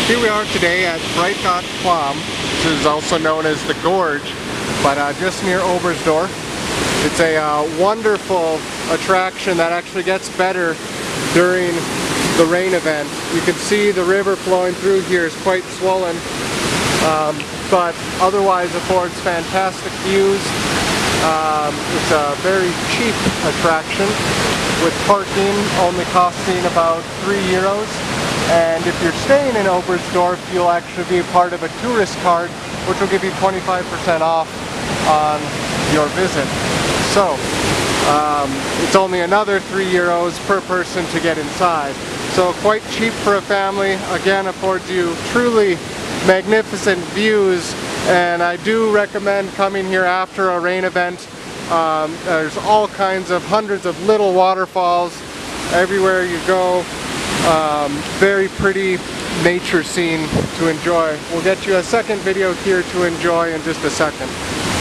Here we are today at Breitachklamm, which is also known as the Gorge, but just near Oberstdorf. It's a wonderful attraction that actually gets better during the rain event. You can see the river flowing through here is quite swollen, but otherwise affords fantastic views. It's a very cheap attraction, with parking only costing about €3. And if you're staying in Oberstdorf, you'll actually be a part of a tourist card, which will give you 25% off on your visit. So it's only another €3 per person to get inside. So quite cheap for a family. Again, affords you truly magnificent views, and I do recommend coming here after a rain event. There's all kinds of hundreds of little waterfalls everywhere you go. Very pretty nature scene to enjoy. We'll get you a second video here to enjoy in just a second.